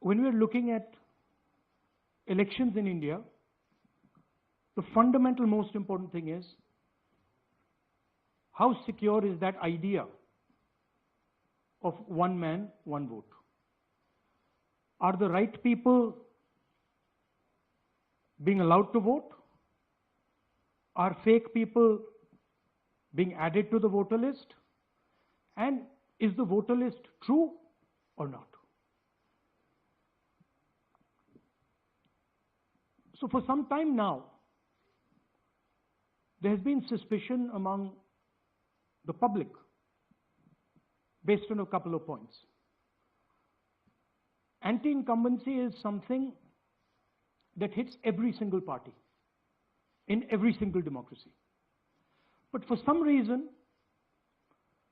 when we're looking at elections in India, the fundamental most important thing is how secure is that idea of one man, one vote? Are the right people being allowed to vote? Are fake people being added to the voter list? And is the voter list true or not? So for some time now, there has been suspicion among the public based on a couple of points. Anti-incumbency is something that hits every single party in every single democracy. But for some reason,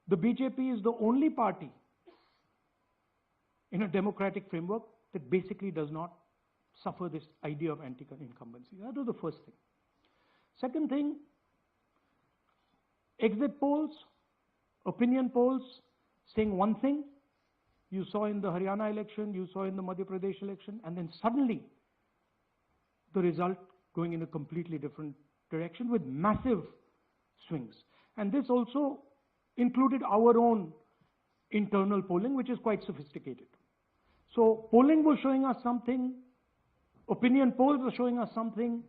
the BJP is the only party in a democratic framework that basically does not suffer this idea of anti-incumbency. That was the first thing. Second thing, exit polls, opinion polls saying one thing, you saw in the Haryana election, you saw in the Madhya Pradesh election, and then suddenly the result going in a completely different direction with massive swings. And this also included our own internal polling, which is quite sophisticated. So polling was showing us something, opinion polls were showing us something,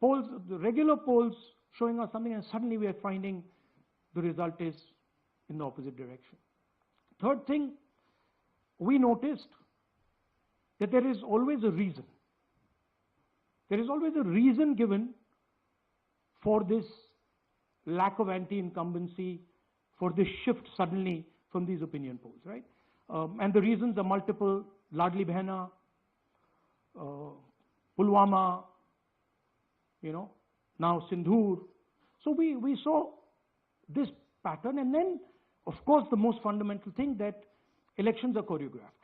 polls, the regular polls showing us something, and suddenly we are finding the result is in the opposite direction. Third thing, we noticed that there is always a reason. There is always a reason given for this lack of anti-incumbency, for this shift suddenly from these opinion polls, right? And the reasons are multiple: Ladli Behna, Pulwama, now Sindhur. So we saw this pattern, and then, of course, the most fundamental thing, that elections are choreographed.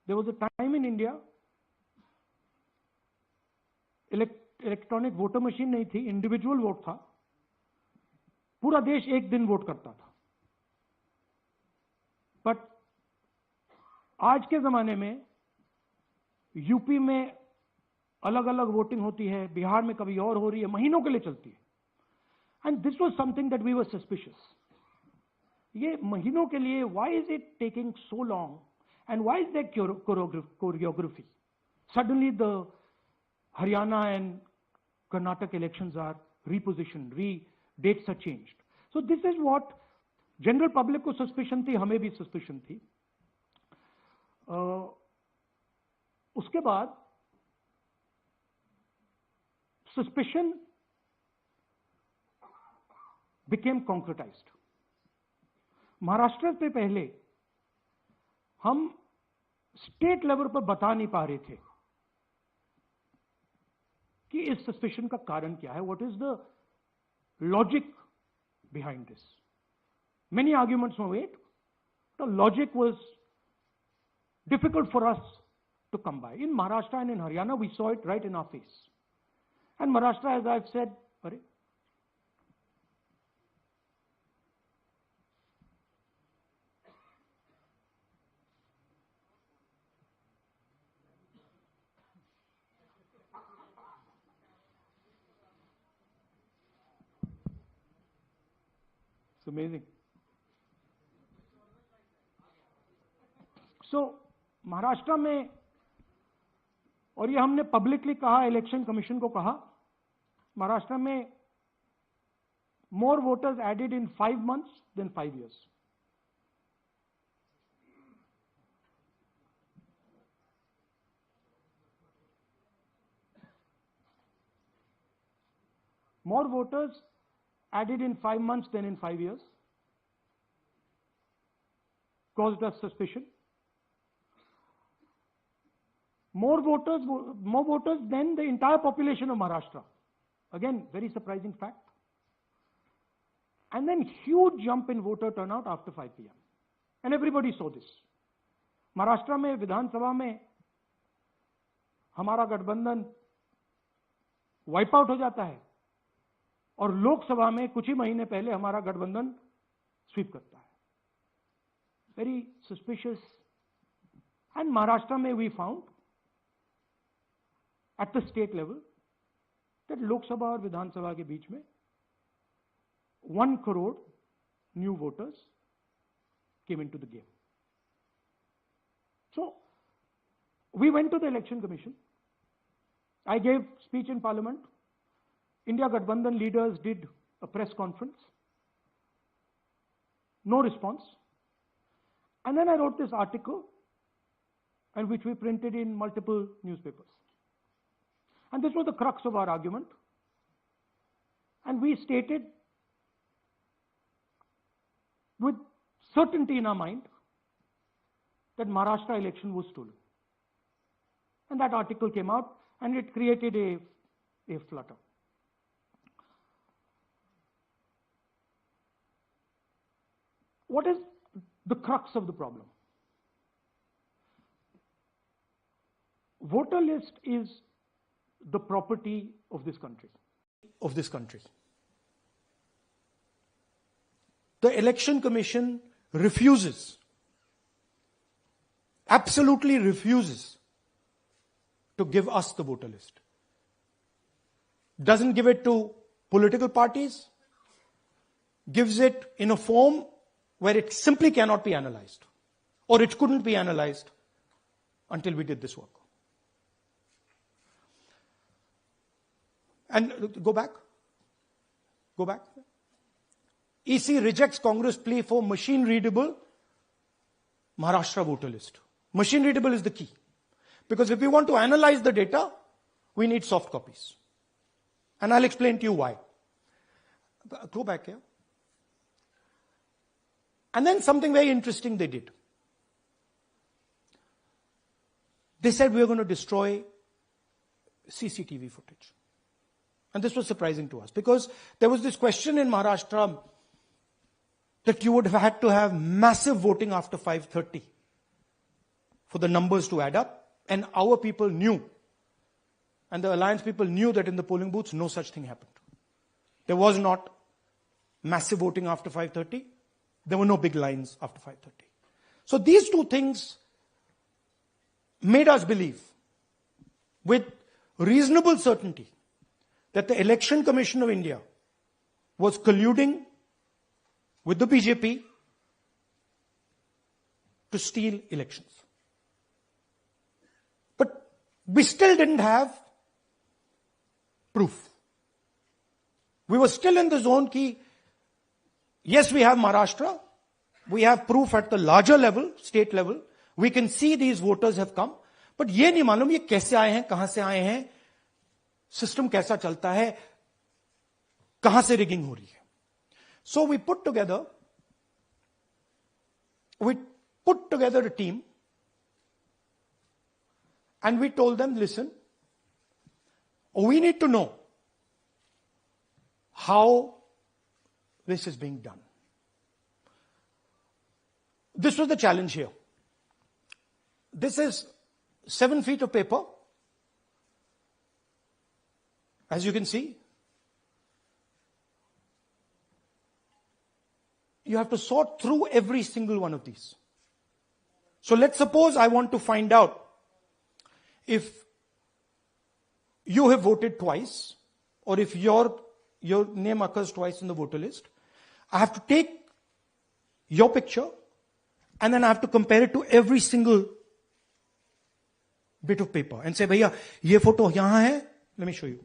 There was a time in India, electronic voter machine नहीं थी, individual vote था, पूरा देश एक दिन vote करता था. But आज के जमाने में यूपी में अलग अलग वोटिंग होती है, बिहार में कभी और हो रही है, महीनों के लिए चलती है. And this was something that we were suspicious. ये महीनों के लिए, why is it taking so long and why is that choreography? Suddenly the Haryana and Karnataka elections are repositioned, dates are changed. So this is what general public को suspicion थी, हमें भी suspicion थी. उसके बाद suspicion became concretized. महाराष्ट्र पे पहले हम स्टेट लेवल पर बता नहीं पा रहे थे कि इस सस्पेशन का कारण क्या है, what is the logic behind this. Many arguments were made, the logic was difficult for us to come by. In Maharashtra and in Haryana we saw it right in our face. And Maharashtra, as I have said, अरे amazing. So Maharashtra में, और ये हमने publicly कहा, election commission को कहा, महाराष्ट्र में more voters added in 5 months than 5 years. More voters added in 5 months than in 5 years, caused us suspicion. More voters than the entire population of Maharashtra. Again, very surprising fact. And then huge jump in voter turnout after 5 p.m. And everybody saw this. Maharashtra में विधानसभा में हमारा गठबंधन wipe out हो जाता है, और लोकसभा में कुछ ही महीने पहले हमारा गठबंधन स्वीप करता है. Very suspicious, And Maharashtra we found at the state level that Lok Sabha और Vidhan Sabha के बीच में 1 crore new voters came into the game. So we went to the Election Commission. I gave speech in Parliament. India Gathbandhan leaders did a press conference. No response. And then I wrote this article, and which we printed in multiple newspapers. And this was the crux of our argument. And we stated with certainty in our mind that Maharashtra election was stolen. And that article came out, and it created a flutter. What is the crux of the problem? Voter list is the property of this country. The Election Commission refuses, absolutely refuses to give us the voter list. Doesn't give it to political parties, gives it in a form where it simply cannot be analyzed, or it couldn't be analyzed until we did this work. And go back. EC rejects Congress plea for machine readable Maharashtra voter list. Machine readable is the key. Because if we want to analyze the data, we need soft copies. And I'll explain to you why. Go back here. And then something very interesting they did. They said we are going to destroy CCTV footage. And this was surprising to us because there was this question in Maharashtra that you would have had to have massive voting after 5:30 for the numbers to add up. And our people knew, and the alliance people knew that in the polling booths, no such thing happened. There was not massive voting after 5:30. There were no big lines after 5:30. So these two things made us believe with reasonable certainty that the Election Commission of India was colluding with the BJP to steal elections. But we still didn't have proof. We were still in the zone ki, yes, we have Maharashtra. We have proof at the larger level, state level. We can see these voters have come. But ये नहीं मालूम ये कैसे आए हैं, कहां से आए हैं, सिस्टम कैसा चलता है, कहां से रिगिंग हो रही है. So we put together a team and we told them, listen, we need to know how this is being done. This was the challenge here. This is 7 feet of paper. As you can see, you have to sort through every single one of these. So let's suppose I want to find out if you have voted twice or if your name occurs twice in the voter list. I have to take your picture and then I have to compare it to every single bit of paper and say, भैया ये photo यहां है. Let me show you.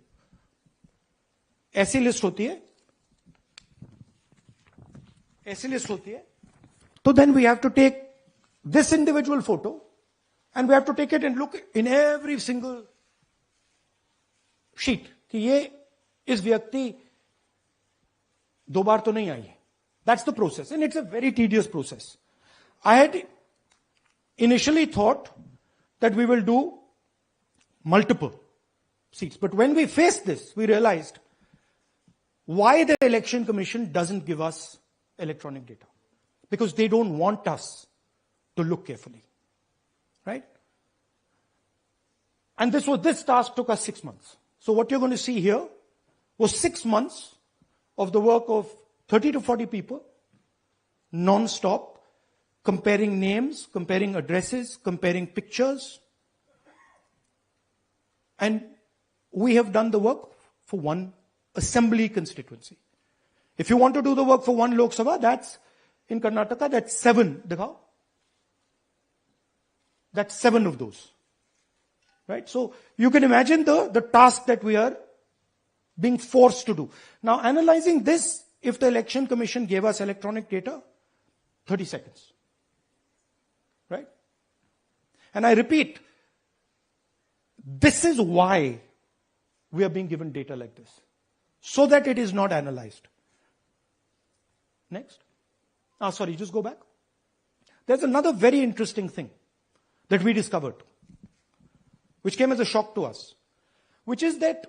ऐसी list होती है. So then we have to take this individual photo and we have to take it and look in every single sheet कि ये इस व्यक्ति 2 बार तो नहीं आई है. That's the process and it's a very tedious process. I had initially thought that we will do multiple seats, but when we faced this, we realized why the Election Commission doesn't give us electronic data. Because they don't want us to look carefully. Right? And this task took us 6 months. So what you're going to see here was 6 months of the work of 30 to 40 people, non-stop, comparing names, comparing addresses, comparing pictures. And we have done the work for one assembly constituency. If you want to do the work for one Lok Sabha, that's in Karnataka, that's 7. Dikhao. That's 7 of those. Right? So you can imagine the task that we are being forced to do. Now analyzing this, if the Election Commission gave us electronic data, 30 seconds. Right? And I repeat, this is why we are being given data like this. So that it is not analyzed. Next. Sorry, just go back. There's another very interesting thing that we discovered, which came as a shock to us, which is that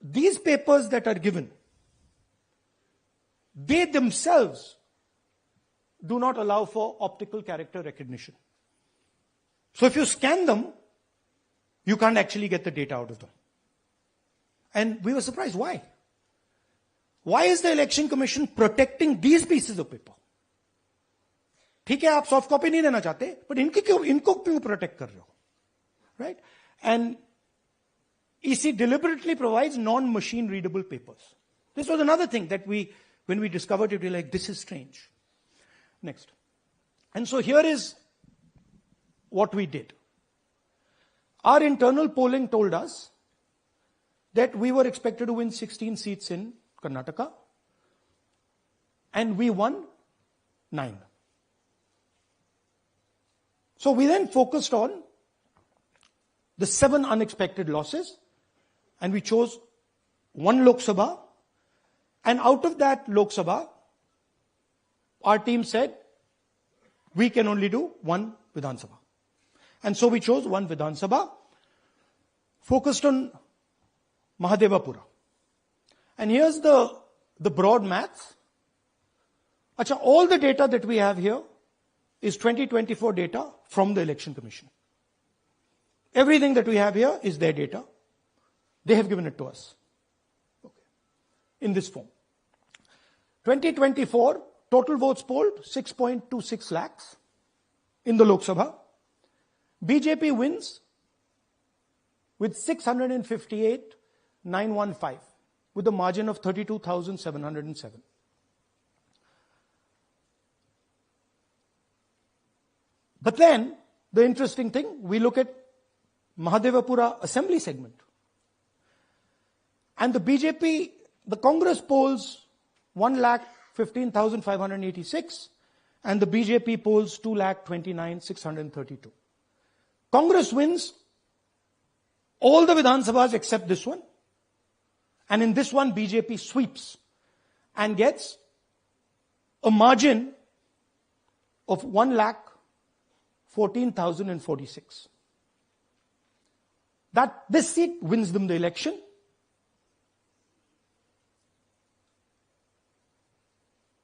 these papers that are given, they themselves do not allow for optical character recognition. So if you scan them, you can't actually get the data out of them. And we were surprised. Why? Why is the Election Commission protecting these pieces of paper? ठीक है, आप soft copy नहीं देना चाहते, but इनको क्यों protect कर रहे हो? Right? And EC deliberately provides non-machine readable papers. This was another thing that when we discovered it, we were like, this is strange. Next. And so here is what we did. Our internal polling told us that we were expected to win 16 seats in Karnataka, and we won 9. So we then focused on the 7 unexpected losses, and we chose 1 Lok Sabha, and out of that Lok Sabha, our team said, we can only do 1 Vidhan Sabha. And so we chose 1 Vidhan Sabha, focused on Mahadevapura. And here's the broad maths. Achha, all the data that we have here is 2024 data from the Election Commission. Everything that we have here is their data. They have given it to us. Okay. In this form. 2024, total votes polled, 6.26 lakhs in the Lok Sabha. BJP wins with 658,915 with a margin of 32,707. But then, the interesting thing, we look at Mahadevapura assembly segment. And the BJP, the Congress polls 1,15,586 and the BJP polls 2,29,632. Congress wins all the Vidhan Sabhas except this one. And in this one, BJP sweeps and gets a margin of 1,14,046. This seat wins them the election.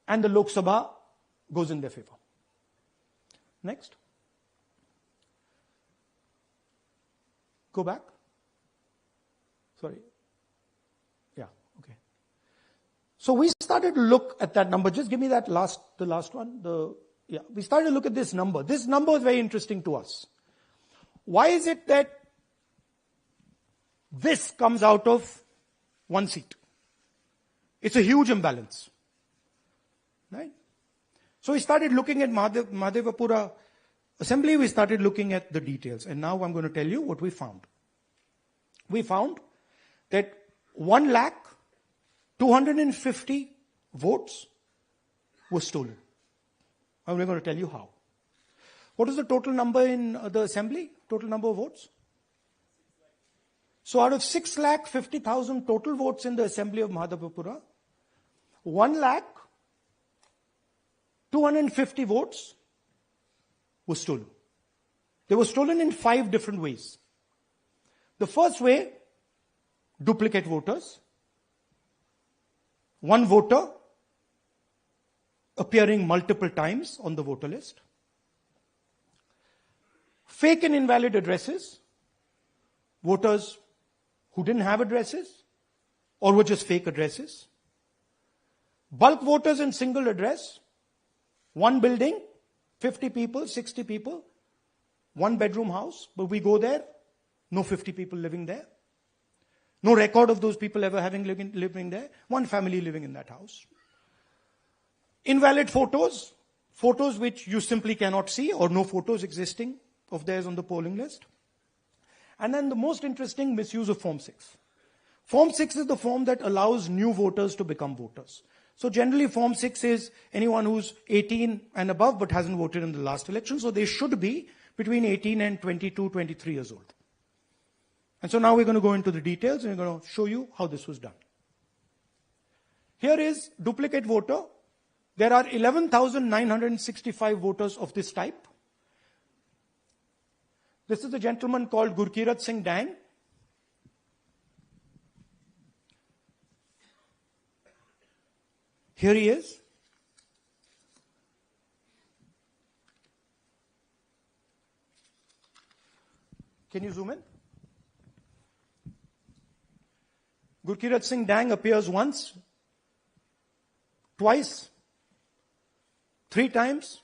And the Lok Sabha goes in their favor. Next. Go back. Sorry. Yeah, okay. So we started to look at that number. Just give me that the last one. We started to look at this number. This number is very interesting to us. Why is it that this comes out of 1 seat? It's a huge imbalance. Right? So we started looking at Mahadevapura assembly, we started looking at the details. And now I'm going to tell you what we found. We found that 1,250,000 votes were stolen. I'm going to tell you how. What is the total number in the assembly? Total number of votes? So out of 6,50,000 total votes in the assembly of Mahadevapura, 1,250,000 votes were stolen. They were stolen in 5 different ways. The first way, duplicate voters. One voter appearing multiple times on the voter list. Fake and invalid addresses. Voters who didn't have addresses or were just fake addresses. Bulk voters in single address. One building, 50 people, 60 people, one bedroom house, but we go there, no 50 people living there. No record of those people ever having living there. One family living in that house. Invalid photos, photos which you simply cannot see or no photos existing of theirs on the polling list. And then the most interesting, misuse of Form 6. Form 6 is the form that allows new voters to become voters. So generally Form 6 is anyone who's 18 and above but hasn't voted in the last election. So they should be between 18 and 22, 23 years old. And so now we're going to go into the details and we're going to show you how this was done. Here is duplicate voter. There are 11,965 voters of this type. This is a gentleman called Gurkirat Singh Dang. Here he is. Can you zoom in? Gurkirat Singh Dang appears once, twice, 3 times,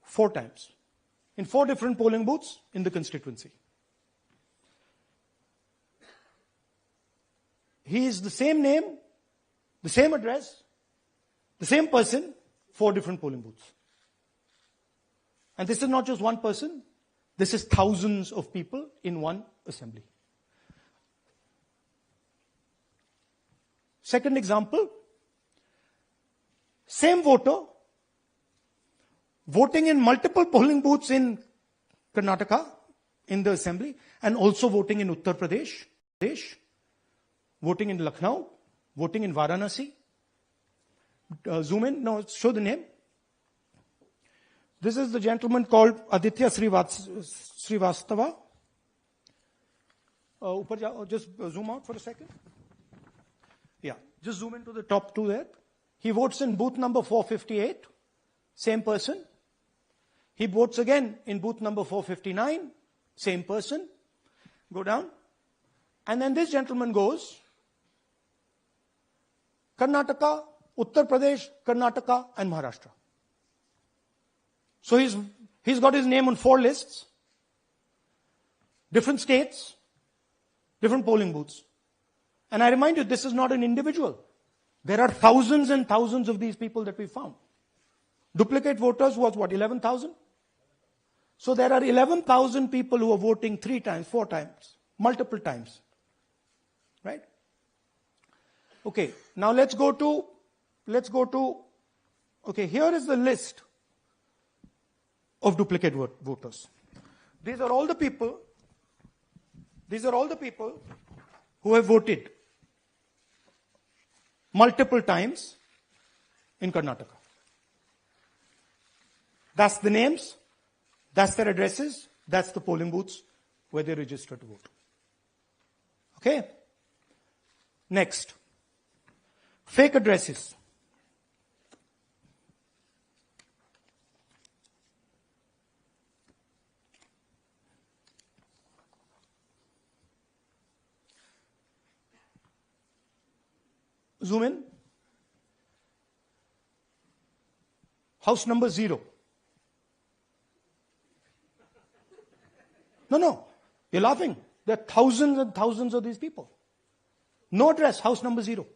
4 times, in 4 different polling booths in the constituency. He is the same name, the same address, the same person, 4 different polling booths. And this is not just one person, this is thousands of people in one assembly. Second example, same voter voting in multiple polling booths in Karnataka in the assembly and also voting in Uttar Pradesh, voting in Lucknow, voting in Varanasi. Zoom in, no, show the name. This is the gentleman called Aditya Srivastava. Just zoom out for a second. Yeah, just zoom into the top 2 there. He votes in booth number 458, same person. He votes again in booth number 459, same person. Go down. And then this gentleman goes, Karnataka, Uttar Pradesh, Karnataka, and Maharashtra. So he's got his name on 4 lists, different states, different polling booths. And I remind you, this is not an individual. There are thousands and thousands of these people that we found. Duplicate voters was what, 11,000? So there are 11,000 people who are voting 3 times, 4 times, multiple times. Right? Okay, now let's go to, okay, here is the list of duplicate voters. These are all the people who have voted multiple times in Karnataka. That's the names, that's their addresses, that's the polling booths where they register to vote. Okay? Next. Fake addresses. Zoom in. House number 0. No, you're laughing. There are thousands and thousands of these people. No address, house number 0.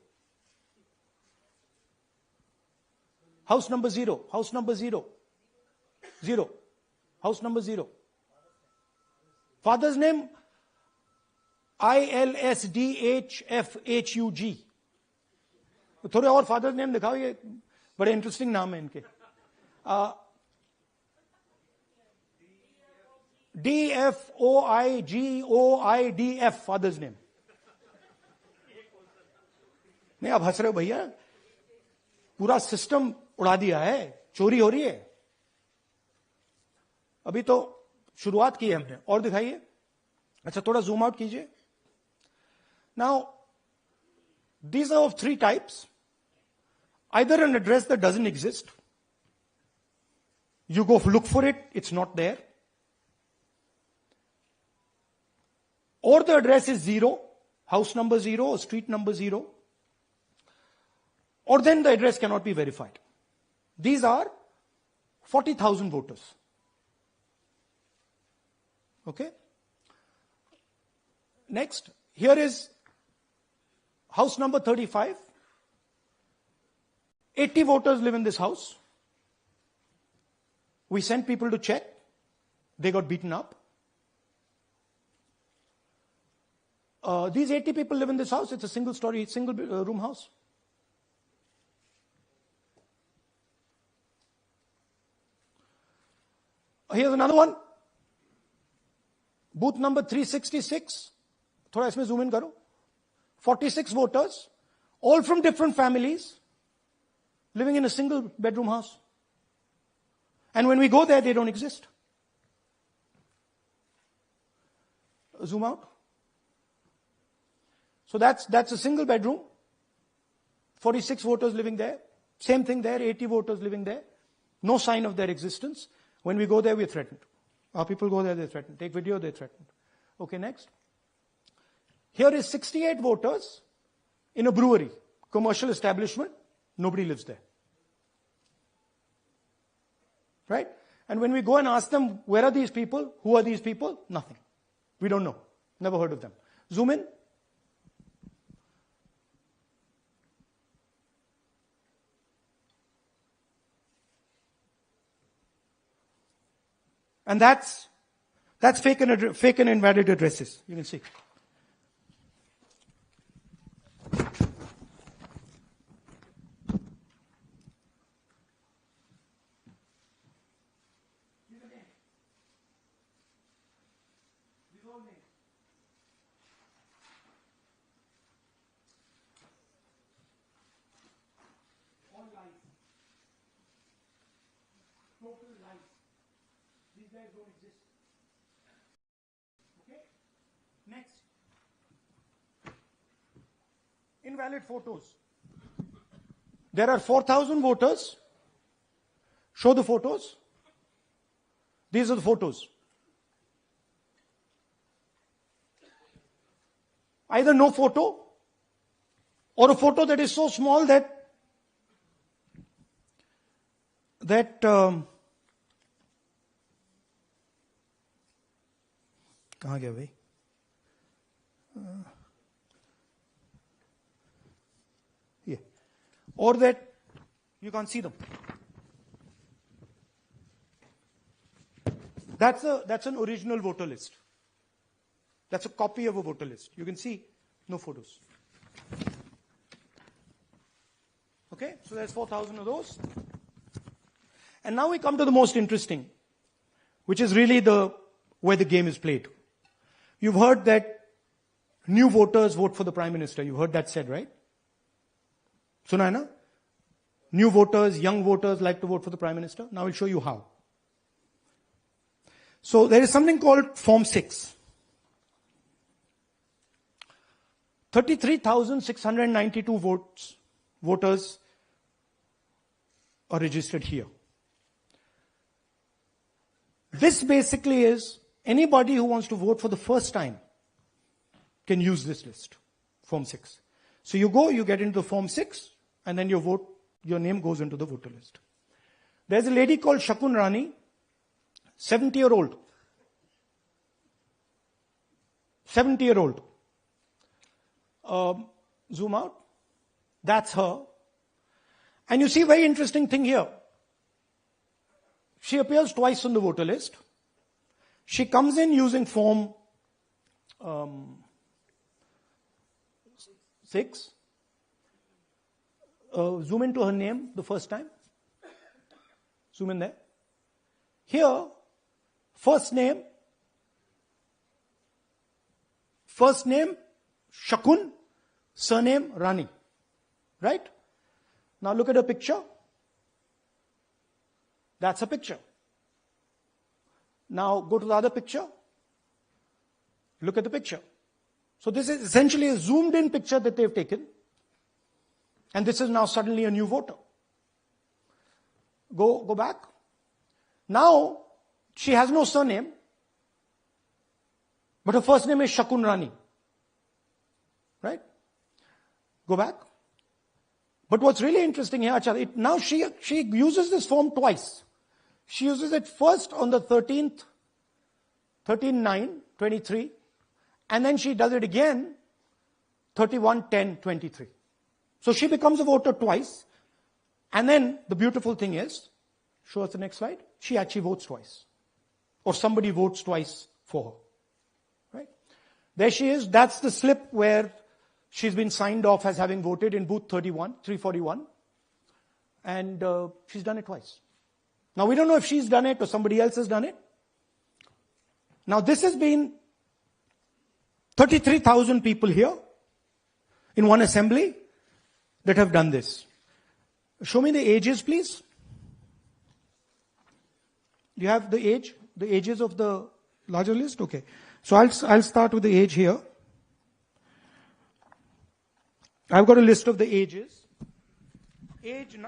House number 0, house number 0. 0. House number 0. Father's name, ILSDHFHUG. थोड़े और father name दिखाओ, ये बड़े interesting नाम है इनके. DFOIGOIDF father's name. नहीं, आप हंस रहे हो भैया, पूरा सिस्टम उड़ा दिया है, चोरी हो रही है. अभी तो शुरुआत की है हमने. और दिखाइए. अच्छा, थोड़ा जूम आउट कीजिए. Now these are of 3 types. Either an address that doesn't exist, you go look for it, it's not there. Or the address is 0, house number 0 or street number 0. Or then the address cannot be verified. These are 40,000 voters. Okay? Next, here is house number 35. 80 voters live in this house. We sent people to check. They got beaten up. These 80 people live in this house. It's a single story, single room house. Here's another one. Booth number 366. थोड़ा इसमें zoom in करो. 46 voters, all from different families, living in a single bedroom house. And when we go there, they don't exist. Zoom out. So that's a single bedroom. 46 voters living there. Same thing there, 80 voters living there. No sign of their existence. When we go there, we're threatened. Our people go there, they're threatened. Take video, they're threatened. Okay, next. Here is 68 voters in a brewery, commercial establishment. Nobody lives there. Right? And when we go and ask them, where are these people? Who are these people? Nothing. We don't know. Never heard of them. Zoom in. And that's fake and invalid addresses. You can see. All lies. Total lies. These guys don't exist. Okay? Next. Invalid photos. There are 4,000 voters. Show the photos. These are the photos. Either no photo or a photo that is so small that कहाँ गया भाई? Yeah. Or that you can't see them. That's an original voter list. That's a copy of a voter list. You can see no photos. Okay, so there's 4,000 of those. And now we come to the most interesting, which is really where the game is played. You've heard that new voters vote for the Prime Minister. You've heard that said, right? Suna hai na? New voters, young voters like to vote for the Prime Minister. Now I'll show you how. So there is something called Form 6. 33,692 voters are registered here. This basically is anybody who wants to vote for the first time can use this list, Form 6. So you go, you get into the Form 6, and then your name goes into the voter list. There's a lady called Shakun Rani, 70-year-old. 70-year-old. Zoom out. That's her. And you see a very interesting thing here. She appears twice on the voter list. She comes in using Form 6. Zoom into her name the first time. Zoom in there. Here, first name, Shakun, surname, Rani. Right? Now look at her picture. That's a picture. Now go to the other picture. Look at the picture. So this is essentially a zoomed in picture that they've taken. And this is now suddenly a new voter. Go back. Now, she has no surname. But her first name is Shakun Rani. Right? Go back. But what's really interesting here, now she uses this form twice. She uses it first on the 13th, 13/9/23, and then she does it again 31/10/23. So she becomes a voter twice, and then the beautiful thing is, show us the next slide, she actually votes twice. Or somebody votes twice for her. Right? There she is. That's the slip where she's been signed off as having voted in booth 341. And she's done it twice. Now we don't know if she's done it or somebody else has done it. Now this has been 33,000 people here in one assembly that have done this. Show me the ages, please. Do you have the ages of the larger list? Okay. So I'll start with the age here. I've got a list of the ages. Age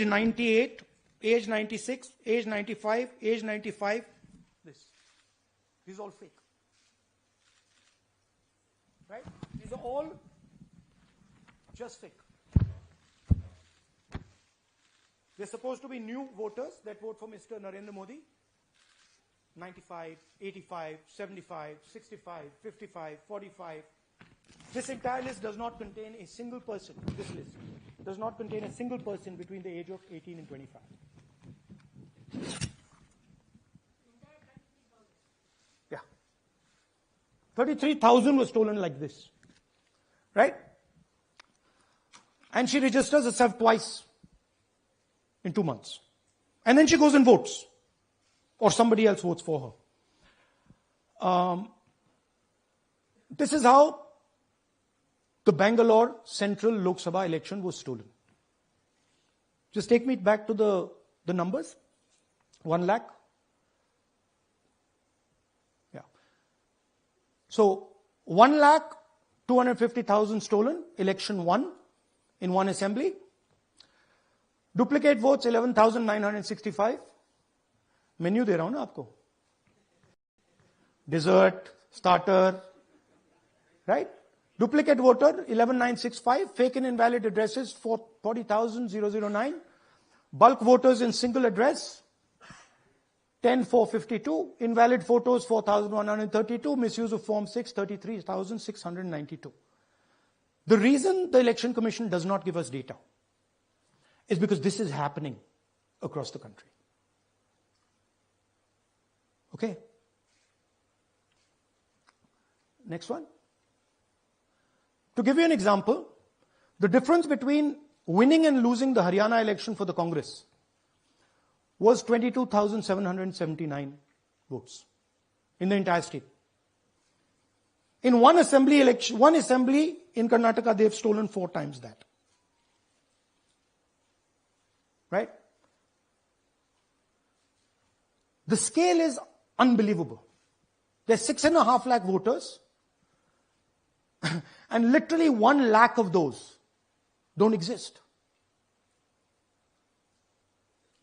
98, age 96, age 95, age 95. These are all fake. Right? These are all just fake. They're supposed to be new voters that vote for Mr. Narendra Modi. 95, 85, 75, 65, 55, 45. This entire list does not contain a single person. This list does not contain a single person between the age of 18 and 25. Yeah. 33,000 was stolen like this. Right? And she registers herself twice in 2 months. And then she goes and votes. Or somebody else votes for her. This is how the Bangalore Central Lok Sabha election was stolen. Just take me back to the numbers. 1 lakh. Yeah. So 1,250,000 stolen, election won in one assembly. Duplicate votes 11,965. Menu दे रहा हूं ना आपको. Dessert, starter, right? Duplicate voter 11,965. Fake and invalid addresses 40,009. Bulk voters in single address 10,452. Invalid photos 4,132. Misuse of Form 6 33,692. The reason the Election Commission does not give us data is because this is happening across the country. Okay. Next one. To give you an example, the difference between winning and losing the Haryana election for the Congress was 22,779 votes in the entire state. In one assembly in Karnataka, they've stolen 4 times that. Right? The scale is unbelievable. There's 6.5 lakh voters, and literally 1 lakh of those don't exist.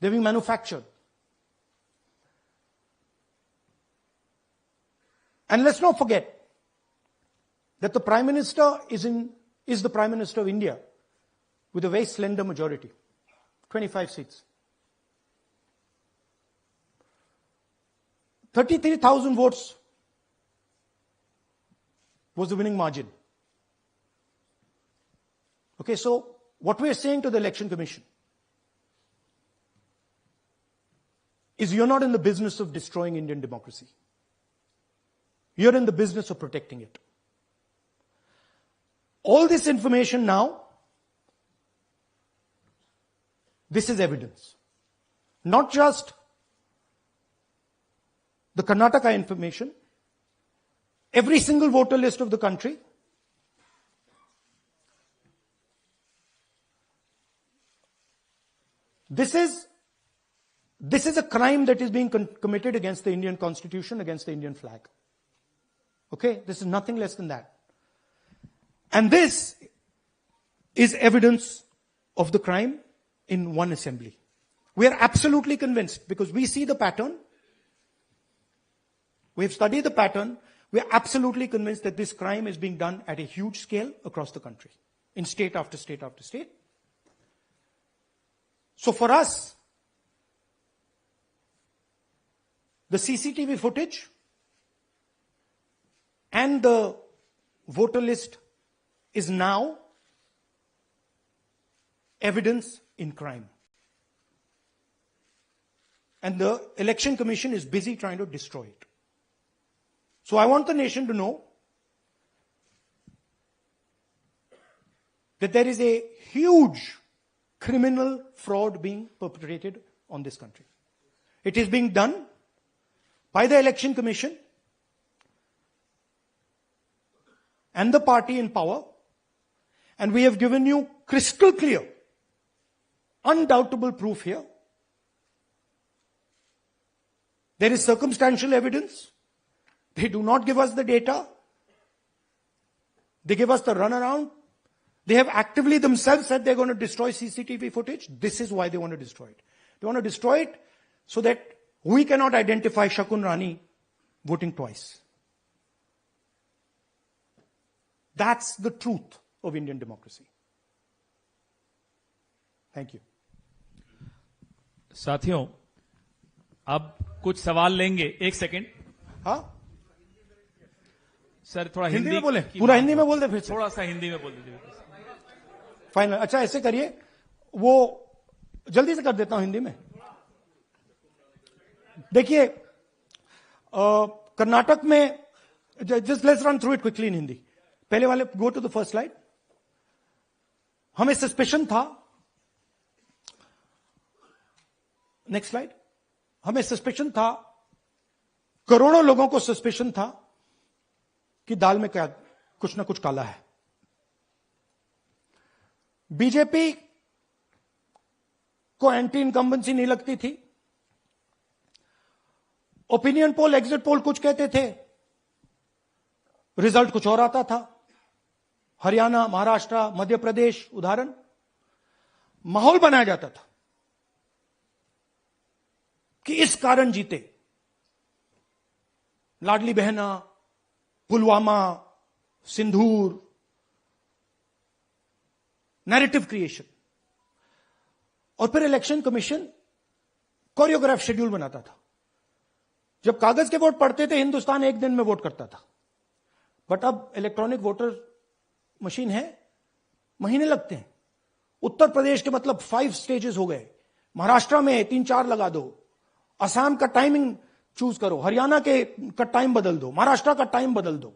They're being manufactured. And let's not forget that the Prime Minister is the Prime Minister of India with a very slender majority, 25 seats. 33,000 votes was the winning margin. Okay, so what we are saying to the Election Commission is you're not in the business of destroying Indian democracy. You're in the business of protecting it. All this information now, this is evidence. Not just the Karnataka information, every single voter list of the country. This is a crime that is being committed against the Indian Constitution, against the Indian flag. Okay? This is nothing less than that. And this is evidence of the crime in one assembly. We are absolutely convinced because we see the pattern. We've studied the pattern. We are absolutely convinced that this crime is being done at a huge scale across the country, in state after state after state. So for us, the CCTV footage and the voter list is now evidence in crime. And the Election Commission is busy trying to destroy it. So I want the nation to know that there is a huge criminal fraud being perpetrated on this country. It is being done by the Election Commission and the party in power, and we have given you crystal clear, undoubtable proof here. There is circumstantial evidence. They do not give us the data. They give us the runaround. They have actively themselves said they're going to destroy CCTV footage. This is why they want to destroy it. They want to destroy it so that we cannot identify Shakun Rani voting twice. That's the truth of Indian democracy. Thank you. साथियों, अब कुछ सवाल लेंगे. एक second. हाँ, sir थोड़ा हिंदी में बोले. पूरा हिंदी में बोल दे फिर से. थोड़ा सा हिंदी में बोल दीजिए. फाइनल. अच्छा ऐसे करिए, वो जल्दी से कर देता हूं हिंदी में. देखिए, कर्नाटक में, just let's run through it quickly in Hindi. पहले वाले, go to the first slide. हमें सस्पेशन था, नेक्स्ट स्लाइड. हमें सस्पेशन था, करोड़ों लोगों को सस्पेशन था कि दाल में क्या कुछ ना कुछ काला है. बीजेपी को एंटी इनकम्बेंसी नहीं लगती थी. ओपिनियन पोल, एग्जिट पोल कुछ कहते थे, रिजल्ट कुछ और आता था. हरियाणा, महाराष्ट्र, मध्य प्रदेश उदाहरण. माहौल बनाया जाता था कि इस कारण जीते. लाडली बहना, पुलवामा, सिंदूर, नैरेटिव क्रिएशन. और फिर इलेक्शन कमीशन कोरियोग्राफ शेड्यूल बनाता था. जब कागज के वोट पड़ते थे, हिंदुस्तान एक दिन में वोट करता था. बट अब इलेक्ट्रॉनिक वोटर मशीन है, महीने लगते हैं. उत्तर प्रदेश के मतलब 5 स्टेजेस हो गए. महाराष्ट्र में 3-4 लगा दो. असम का टाइमिंग चूज करो, हरियाणा के का टाइम बदल दो, महाराष्ट्र का टाइम बदल दो.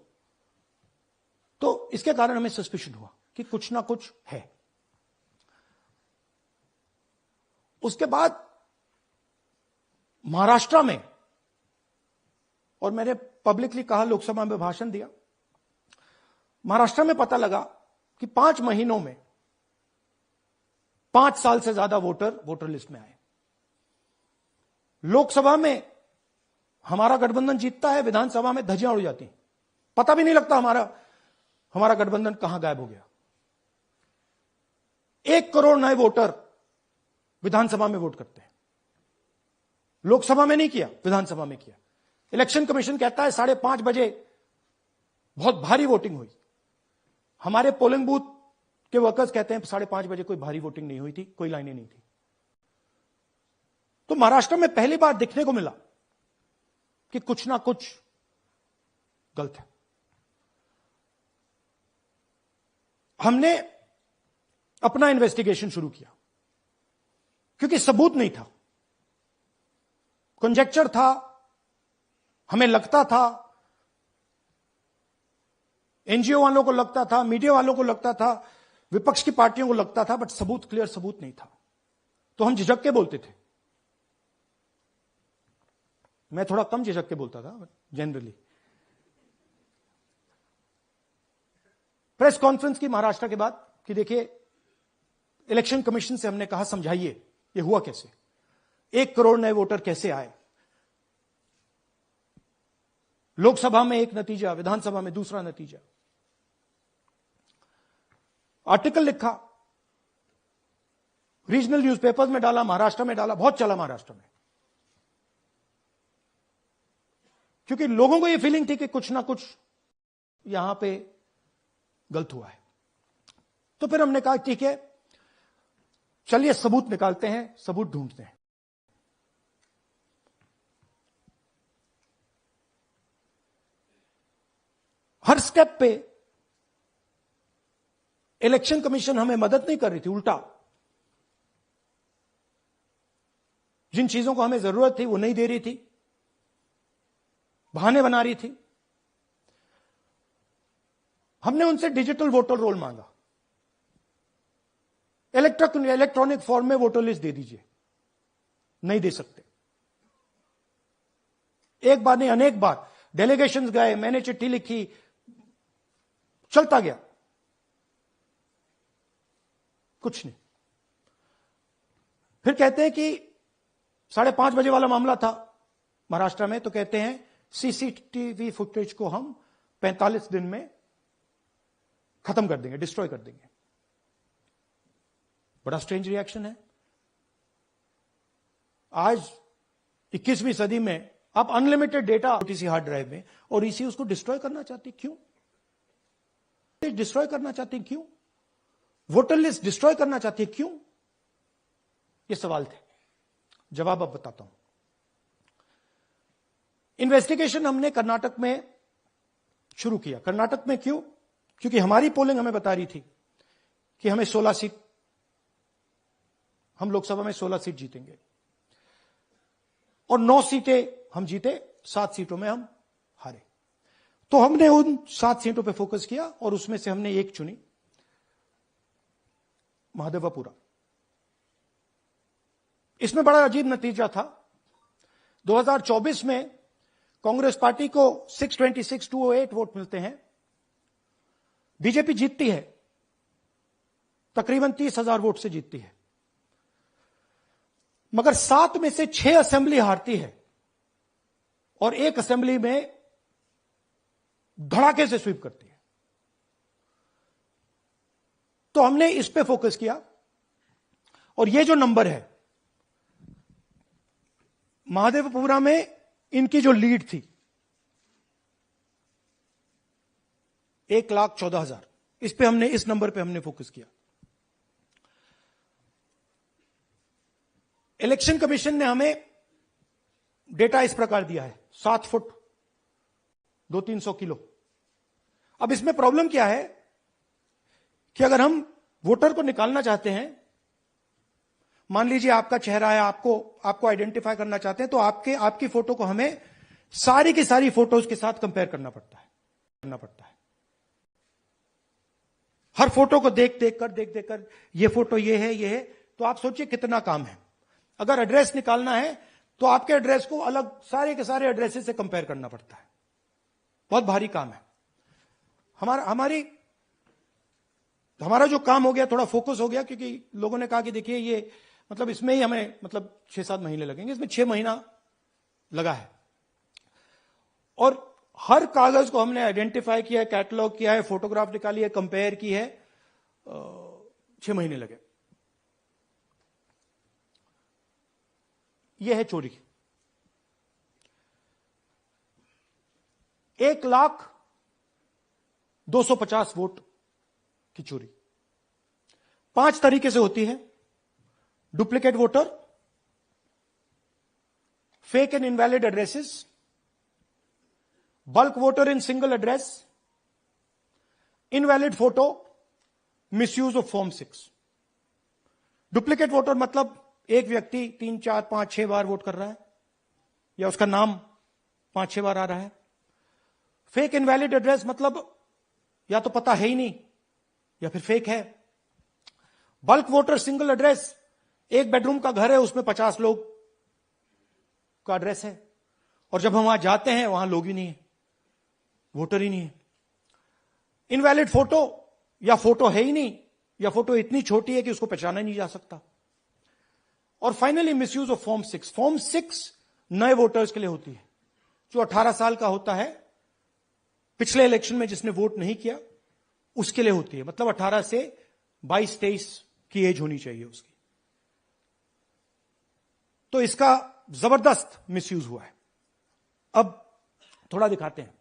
तो इसके कारण हमें सस्पिशन हुआ कि कुछ ना कुछ है. उसके बाद महाराष्ट्र में, और मैंने पब्लिकली कहा, लोकसभा में भाषण दिया, महाराष्ट्र में पता लगा कि 5 महीनों में 5 साल से ज्यादा वोटर लिस्ट में आए. लोकसभा में हमारा गठबंधन जीतता है, विधानसभा में धज्जियां उड़ जाती हैं. पता भी नहीं लगता हमारा गठबंधन कहां गायब हो गया. 1 करोड़ नए वोटर विधानसभा में वोट करते हैं. लोकसभा में नहीं किया, विधानसभा में किया. इलेक्शन कमीशन कहता है 5:30 बजे बहुत भारी वोटिंग हुई. हमारे पोलिंग बूथ के वर्कर्स कहते हैं 5:30 बजे कोई भारी वोटिंग नहीं हुई थी, कोई लाइनें नहीं थी. तो महाराष्ट्र में पहली बार दिखने को मिला कि कुछ ना कुछ गलत है. हमने अपना इन्वेस्टिगेशन शुरू किया क्योंकि सबूत नहीं था, कंजेक्चर था. हमें लगता था, एनजीओ वालों को लगता था, मीडिया वालों को लगता था, विपक्ष की पार्टियों को लगता था, बट सबूत, क्लियर सबूत नहीं था. तो हम झिझक के बोलते थे. मैं थोड़ा कम झिझक के बोलता था जनरली. प्रेस कॉन्फ्रेंस की महाराष्ट्र के बाद कि देखिए, इलेक्शन कमीशन से हमने कहा समझाइए ये हुआ कैसे, 1 करोड़ नए वोटर कैसे आए. लोकसभा में एक नतीजा, विधानसभा में दूसरा नतीजा. आर्टिकल लिखा, रीजनल न्यूज़पेपर्स में डाला, महाराष्ट्र में डाला, बहुत चला महाराष्ट्र में. क्योंकि लोगों को यह फीलिंग थी कि कुछ ना कुछ यहां पे गलत हुआ है. तो फिर हमने कहा ठीक है, चलिए सबूत निकालते हैं, सबूत ढूंढते हैं. हर स्टेप पे इलेक्शन कमीशन हमें मदद नहीं कर रही थी, उल्टा जिन चीजों को हमें जरूरत थी वो नहीं दे रही थी, बहाने बना रही थी। हमने उनसे डिजिटल वोटर रोल मांगा, इलेक्ट्रॉनिक फॉर्म में वोटर लिस्ट दे दीजिए, नहीं दे सकते। एक बार नहीं, अनेक बार डेलीगेशंस गए, मैंने चिट्ठी लिखी, चलता गया, कुछ नहीं। फिर कहते हैं कि 5:30 बजे वाला मामला था महाराष्ट्र में, तो कहते हैं सीसीटीवी फुटेज को हम 45 दिन में खत्म कर देंगे, डिस्ट्रॉय कर देंगे। बड़ा स्ट्रेंज रिएक्शन है। आज 21वीं सदी में आप unlimited data OTC hard drive में, और इसी उसको डिस्ट्रॉय करना चाहती, क्यों डिस्ट्रॉय करना चाहती, क्यों वोटर लिस्ट डिस्ट्रॉय करना चाहती, क्यों? ये सवाल थे, जवाब अब बताता हूं। इन्वेस्टिगेशन हमने कर्नाटक में शुरू किया। कर्नाटक में क्यों? क्योंकि हमारी पोलिंग हमें बता रही थी कि हमें 16 सीट, हम लोकसभा में 16 सीट जीतेंगे, और 9 सीटें हम जीते, 7 सीटों में हम हारे। तो हमने उन 7 सीटों पे फोकस किया, और उसमें से हमने एक चुनी, महादेवपुरा। इसमें बड़ा अजीब नतीजा था। 2024 में कांग्रेस पार्टी को 626-208 वोट मिलते हैं, बीजेपी जीतती है, तकरीबन 30,000 वोट से जीतती है, मगर 7 में से 6 असेंबली हारती है, और 1 असेंबली में धड़ाके से स्वीप करती है। तो हमने इस पे फोकस किया, और ये जो नंबर है, महादेवपुरा में इनकी जो लीड थी 1,14,000, इस पे हमने, इस नंबर पे हमने फोकस किया। इलेक्शन कमीशन ने हमें डेटा इस प्रकार दिया है, 7 फुट 200-300 किलो। अब इसमें प्रॉब्लम क्या है कि अगर हम वोटर को निकालना चाहते हैं, मान लीजिए आपका चेहरा है, आपको आइडेंटिफाई करना चाहते हैं, तो आपकी फोटो को हमें सारी की सारी फोटोज के साथ कंपेयर करना पड़ता है। हर फोटो को देख देख कर ये फोटो ये है, तो आप सोचिए कितना काम है। अगर एड्रेस निकालना है तो आपके एड्रेस को अलग सारे के सारे एड्रेसेस से कंपेयर करना पड़ता है, बहुत भारी काम है। हमारा जो काम हो गया, थोड़ा फोकस हो गया, क्योंकि लोगों ने कहा कि देखिए ये मतलब इसमें ही हमें मतलब 6-7 महीने लगेंगे, इसमें 6 महीना लगा है, और हर कागज को हमने आइडेंटिफाई किया है, कैटलॉग किया है, फोटोग्राफ निकाली है, कंपेयर की है, 6 महीने लगे। यह है चोरी। 1,02,50 वोट की चोरी 5 तरीके से होती है। Duplicate voter, fake and invalid addresses, bulk voter in single address, invalid photo, misuse of form 6। Duplicate voter मतलब एक व्यक्ति 3, 4, 5, 6 बार वोट कर रहा है, या उसका नाम 5-6 बार आ रहा है। फेक इनवैलिड एड्रेस मतलब या तो पता है ही नहीं, या फिर फेक है। बल्क वोटर सिंगल एड्रेस, एक बेडरूम का घर है, उसमें 50 लोग का एड्रेस है, और जब हम वहां जाते हैं वहां लोग ही नहीं है, वोटर ही नहीं है। इनवैलिड फोटो, या फोटो है ही नहीं, या फोटो इतनी छोटी है कि उसको पहचाना नहीं जा सकता। और finally misuse of form 6। Form 6 नए वोटर्स के लिए होती है, जो 18 साल का होता है, पिछले इलेक्शन में जिसने वोट नहीं किया उसके लिए होती है, मतलब 18 से 22-23 की एज होनी चाहिए उसकी। तो इसका जबरदस्त मिसयूज हुआ है। अब थोड़ा दिखाते हैं।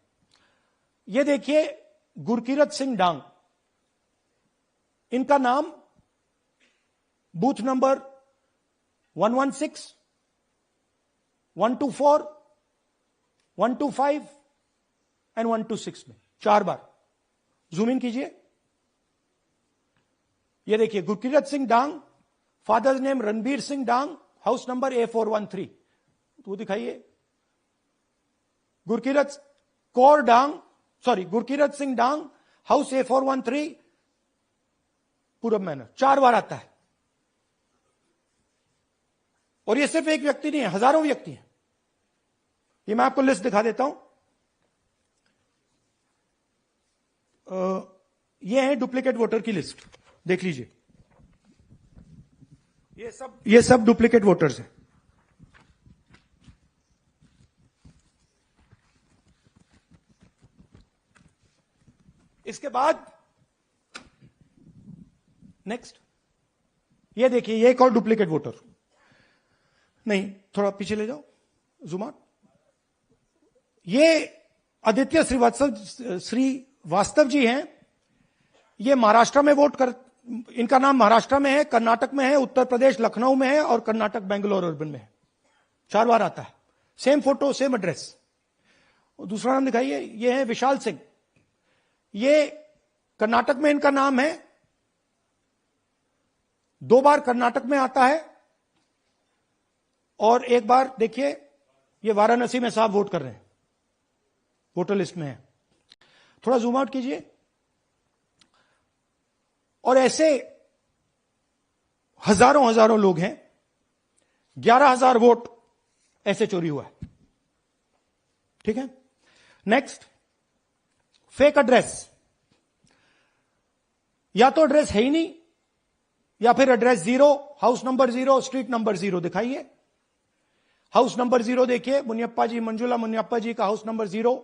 ये देखिए गुरकीरत सिंह डांग, इनका नाम बूथ नंबर 116, 124, 125 एंड 126 में 4 बार। जूम इन कीजिए, ये देखिए गुरकीरत सिंह डांग, फादर्स नेम रणबीर सिंह डांग, हाउस नंबर A413, वो दिखाइए। गुरकीरत सिंह डांग, हाउस A413, पूरब मैनर। 4 बार आता है। और ये सिर्फ एक व्यक्ति नहीं है, हजारों व्यक्ति हैं। ये मैं आपको लिस्ट दिखा देता हूं। ये है डुप्लीकेट वोटर की लिस्ट, देख लीजिए। ये सब डुप्लीकेट वोटर्स हैं। इसके बाद नेक्स्ट, ये देखिए, ये एक और डुप्लीकेट वोटर। नहीं, थोड़ा पीछे ले जाओ, जूम आउट। ये आदित्य श्रीवास्तव जी हैं। ये महाराष्ट्र में इनका नाम महाराष्ट्र में है, कर्नाटक में है, उत्तर प्रदेश लखनऊ में है और कर्नाटक बेंगलोर अर्बन में है। 4 बार आता है। Same photo, same address. दूसरा नाम दिखाइए, ये है विशाल सिंह। ये कर्नाटक में इनका नाम है, 2 बार कर्नाटक में आता है और 1 बार देखिए ये वाराणसी में साहब वोट कर रहे हैं, वोटर लिस्ट में है। थोड़ा जूम आउट कीजिए। और ऐसे हजारों लोग हैं। 11,000 वोट ऐसे चोरी हुआ है। ठीक है, नेक्स्ट, फेक एड्रेस। या तो एड्रेस है ही नहीं, या फिर address 0, house number 0, street number 0 दिखाइए। हाउस नंबर 0 देखिए, मुनियप्पा जी, मंजुला मुनियप्पा जी का हाउस नंबर 0।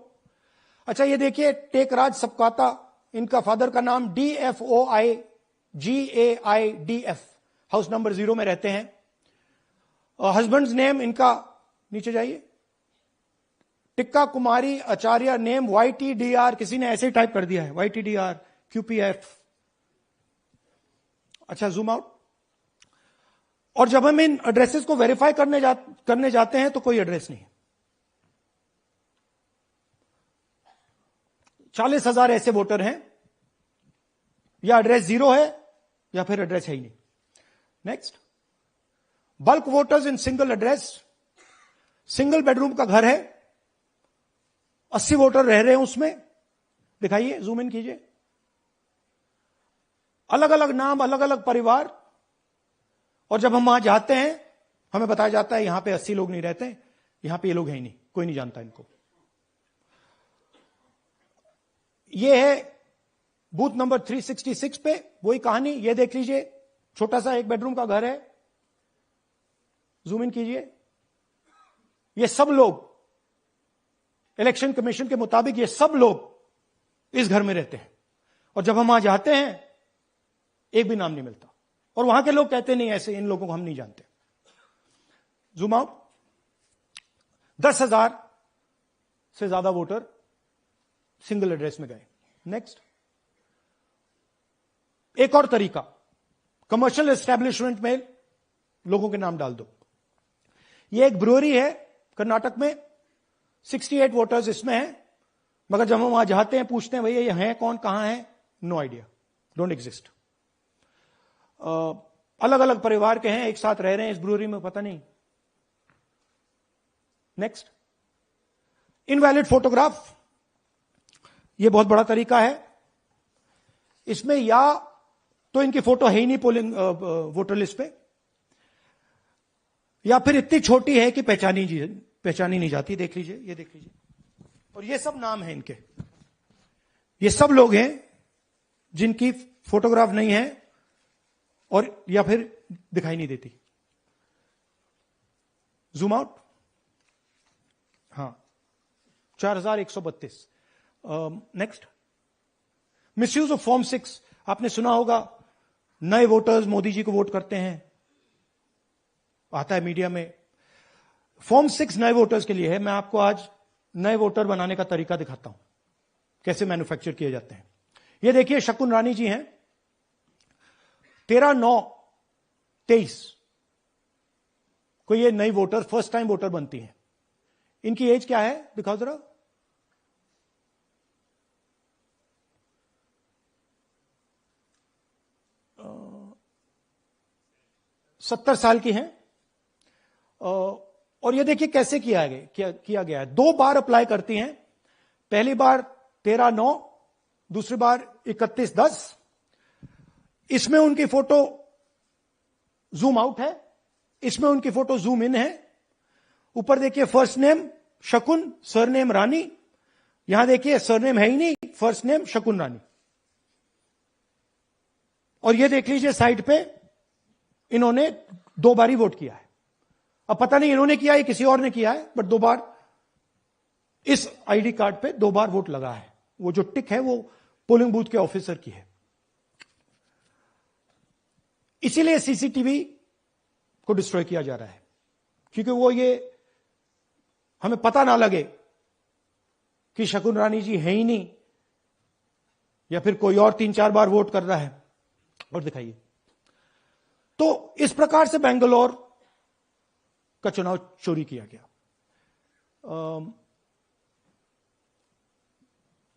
अच्छा, ये देखिए टेकराज सबकाता, इनका फादर का नाम DFOIGAIDF, हाउस नंबर 0 में रहते हैं। हस्बैंड्स नेम इनका, नीचे जाइए, टिक्का कुमारी आचार्य, नेम YTDR, किसी ने ऐसे ही टाइप कर दिया है, YTDR QPF। अच्छा, जूम आउट। और जब हम इन एड्रेसेस को वेरीफाई करने जाते हैं तो कोई एड्रेस नहीं है। 40,000 ऐसे वोटर हैं, या एड्रेस 0 है या फिर एड्रेस है ही नहीं। Next, bulk voters in single address. Single bedroom का घर है, 80 वोटर रह रहे हैं उसमें, दिखाइए, जूम इन कीजिए। अलग अलग नाम, अलग अलग परिवार। और जब हम वहां जाते हैं हमें बताया जाता है यहां पे 80 लोग नहीं रहते, यहां पे ये लोग हैं ही नहीं, कोई नहीं जानता इनको। ये है बूथ नंबर 366 पे वही कहानी। ये देख लीजिए, छोटा सा 1 बेडरूम का घर है, जूम इन कीजिए। ये सब लोग, इलेक्शन कमीशन के मुताबिक ये सब लोग इस घर में रहते हैं। और जब हम वहां जाते हैं एक भी नाम नहीं मिलता, और वहां के लोग कहते नहीं, ऐसे इन लोगों को हम नहीं जानते। Zoom out. 10,000 से ज्यादा वोटर सिंगल एड्रेस में गए। नेक्स्ट, एक और तरीका, कमर्शियल एस्टेब्लिशमेंट में लोगों के नाम डाल दो। ये एक ब्रूअरी है कर्नाटक में, 68 वोटर्स इसमें हैं, मगर जब हम वहां जाते हैं पूछते हैं भैया ये हैं कौन, कहां है, नो आइडिया, डोंट एग्जिस्ट। अलग अलग परिवार के हैं, एक साथ रह रहे हैं इस ब्रूअरी में, पता नहीं। Next, invalid photograph. यह बहुत बड़ा तरीका है। इसमें या तो इनकी फोटो है ही नहीं पोलिंग वोटर लिस्ट पे, या फिर इतनी छोटी है कि पहचानी नहीं जाती। देख लीजिए, ये देख लीजिए। और ये सब नाम है इनके, ये सब लोग हैं जिनकी फोटोग्राफ नहीं है और या फिर दिखाई नहीं देती। Zoom out. हां, 4132। Next, misuse of form 6। आपने सुना होगा, नए वोटर्स मोदी जी को वोट करते हैं, आता है मीडिया में। फॉर्म 6 नए वोटर्स के लिए है। मैं आपको आज नए वोटर बनाने का तरीका दिखाता हूं, कैसे मैन्युफैक्चर किए जाते हैं। ये देखिए, शकुन रानी जी हैं, 13/9/23 को ये नई वोटर, फर्स्ट टाइम वोटर बनती हैं। इनकी एज क्या है, दिखाओ जरा। 70 साल की हैं, और ये देखिए कैसे किया गया है। 2 बार अप्लाई करती हैं, पहली बार 13/9, दूसरी बार 31/10। इसमें उनकी फोटो जूम आउट है, इसमें उनकी फोटो जूम इन है। ऊपर देखिए फर्स्ट नेम शकुन, सरनेम रानी। यहां देखिए सरनेम है ही नहीं, फर्स्ट नेम शकुन रानी। और ये देख लीजिए साइड पे इन्होंने 2 बार ही वोट किया है। अब पता नहीं इन्होंने किया है किसी और ने किया है, बट 2 बार इस आईडी कार्ड पे 2 बार वोट लगा है। वो जो टिक है वो पोलिंग बूथ के ऑफिसर की है। इसीलिए सीसीटीवी को डिस्ट्रॉय किया जा रहा है, क्योंकि वो ये हमें पता ना लगे कि शकुन रानी जी है ही नहीं, या फिर कोई और 3-4 बार वोट कर रहा है। और दिखाइए, तो इस प्रकार से बेंगलोर का चुनाव चोरी किया गया।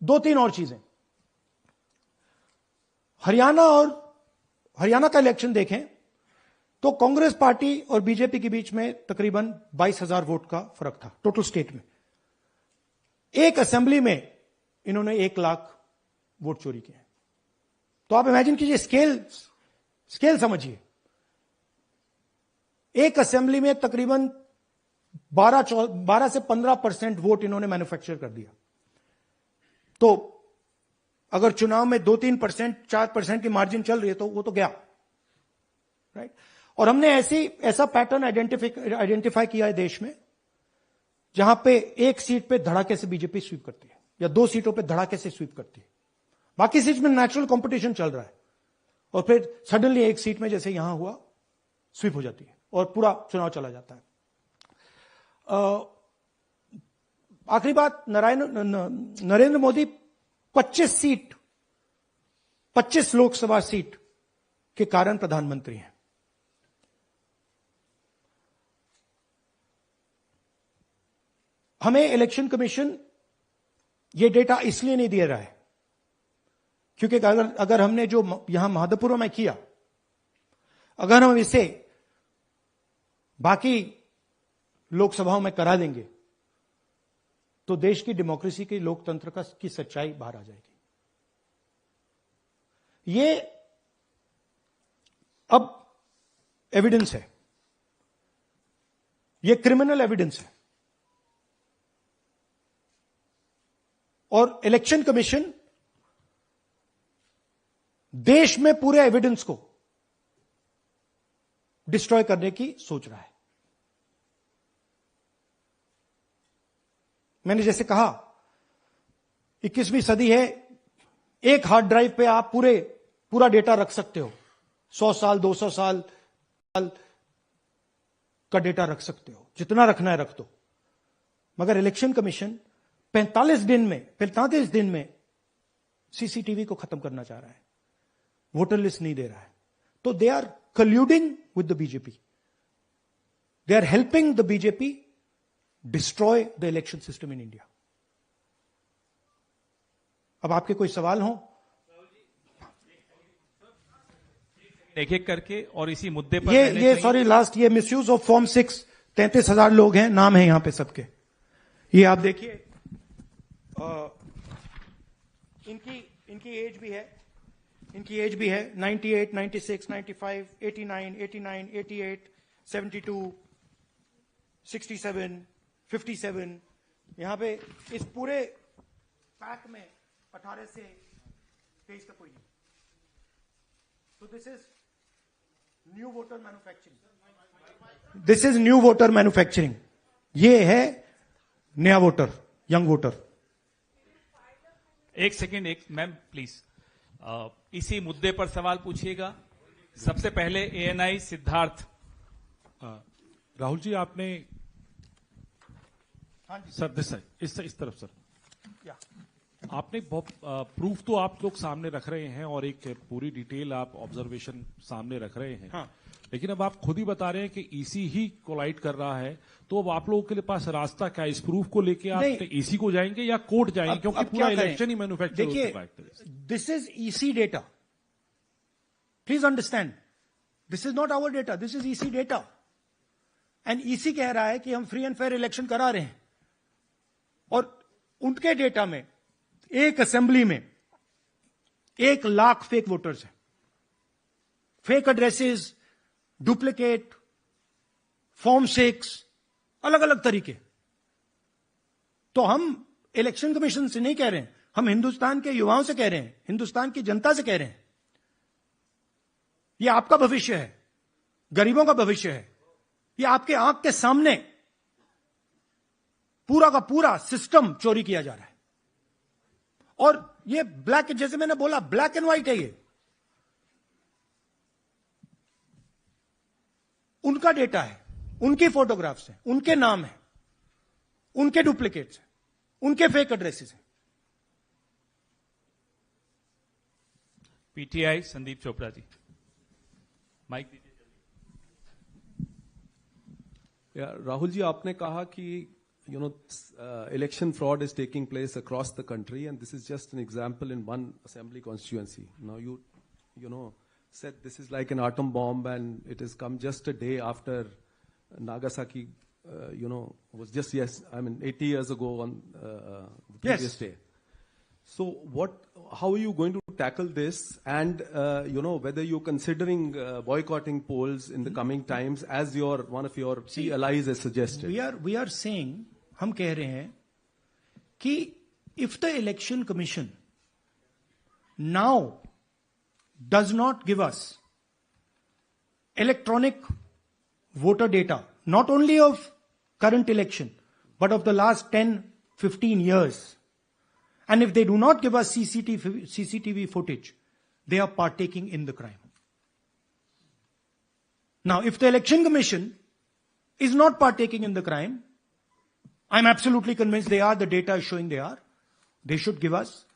2-3 और चीजें। हरियाणा का इलेक्शन देखें तो कांग्रेस पार्टी और बीजेपी के बीच में तकरीबन 22,000 वोट का फर्क था टोटल स्टेट में। एक असेंबली में इन्होंने 1 लाख वोट चोरी किए। तो आप इमेजिन कीजिए, स्केल समझिए। एक असेंबली में तकरीबन 12 से 15% वोट इन्होंने मैन्युफैक्चर कर दिया। तो अगर चुनाव में 2-3%, 4% की मार्जिन चल रही है तो वो तो गया, राइट। और हमने ऐसा पैटर्न आइडेंटिफाई किया है देश में, जहां पे एक सीट पे धड़ाके से बीजेपी स्वीप करती है, या 2 सीटों पे धड़ाके से स्वीप करती है। बाकी सीट में नेचुरल कंपटीशन चल रहा है, और फिर सडनली एक सीट में जैसे यहां हुआ स्वीप हो जाती है और पूरा चुनाव चला जाता है। आखिरी बात, नरेंद्र मोदी 25 लोकसभा सीट के कारण प्रधानमंत्री हैं। हमें इलेक्शन कमीशन ये डेटा इसलिए नहीं दे रहा है क्योंकि अगर हमने जो यहां महादपुर में किया, अगर हम इसे बाकी लोकसभाओं में करा देंगे तो देश की डेमोक्रेसी की, लोकतंत्र की सच्चाई बाहर आ जाएगी। ये अब एविडेंस है, ये क्रिमिनल एविडेंस है। और इलेक्शन कमीशन देश में पूरे एविडेंस को डिस्ट्रॉय करने की सोच रहा है। मैंने जैसे कहा 21वीं सदी है, एक हार्ड ड्राइव पे आप पूरा डेटा रख सकते हो। 100 साल 200 साल का डेटा रख सकते हो, जितना रखना है रख दो। मगर इलेक्शन कमीशन 45 दिन में सीसीटीवी को खत्म करना चाह रहा है, वोटर लिस्ट नहीं दे रहा है। तो they are colluding with the BJP, they are helping the BJP destroy the election system in India. अब आपके कोई सवाल हो? एक एक करके, और इसी मुद्दे पर ये सॉरी लास्ट, ये मिसयूज ऑफ फॉर्म 6, 33,000 लोग हैं, नाम है यहां पे सबके। ये आप देखिए, इनकी एज भी है, 98, 96, 95, 89, 88, 72, 67, 57। यहां पे इस पूरे पैक में 18 से 23 का कोई नहीं। तो this is new voter manufacturing, ये है नया वोटर, यंग वोटर। एक सेकेंड, मैम प्लीज, इसी मुद्दे पर सवाल पूछिएगा। सबसे पहले एएनआई सिद्धार्थ। राहुल जी, आपने सर इस तरफ सर, आपने बहुत प्रूफ तो आप लोग सामने रख रहे हैं और एक पूरी डिटेल आप ऑब्जर्वेशन सामने रख रहे हैं। हाँ। लेकिन अब आप खुद ही बता रहे हैं कि ईसी ही कोलाइड कर रहा है, तो अब आप लोगों के पास रास्ता क्या, इस प्रूफ को लेके आप ईसी को जाएंगे या कोर्ट जाएंगे? क्योंकि पूरा इलेक्शन ही मैन्युफैक्चर हो चुका है। This is EC data, please understand, This is not our data, this is EC data. And EC कह रहा है कि हम फ्री एंड फेयर इलेक्शन करा रहे हैं. और उनके डेटा में एक असेंबली में 1 लाख फेक वोटर्स हैं. फेक एड्रेसेस, डुप्लीकेट, फॉर्म 6, अलग अलग तरीके. तो हम इलेक्शन कमीशन से नहीं कह रहे हैं, हम हिंदुस्तान के युवाओं से कह रहे हैं, हिंदुस्तान की जनता से कह रहे हैं. यह आपका भविष्य है, गरीबों का भविष्य है. यह आपके आंख के सामने पूरा का पूरा सिस्टम चोरी किया जा रहा है. और यह ब्लैक, जैसे मैंने बोला, ब्लैक एंड व्हाइट है. ये उनका डेटा है, उनकी फोटोग्राफ्स हैं, उनके नाम हैं, उनके डुप्लीकेट्स हैं, उनके फेक एड्रेसेस हैं. पीटीआई संदीप चोपड़ा जी, माइक दीजिए. राहुल जी, आपने कहा कि election fraud is taking place across the country, and this is just an example in one assembly constituency. Now you said this is like an atom bomb, and it has come just a day after Nagasaki, was just 80 years ago on the previous day. So how are you going to tackle this? And whether you're considering boycotting polls in the coming times, as one of your key allies has suggested? We are saying, हम कह रहे हैं कि if the election commission now does not give us electronic voter data, not only of current election, but of the last 10-15 years, and if they do not give us CCTV footage, they are partaking in the crime. Now, if the election commission is not partaking in the crime, I'm absolutely convinced they are, the data is showing they are, they should give us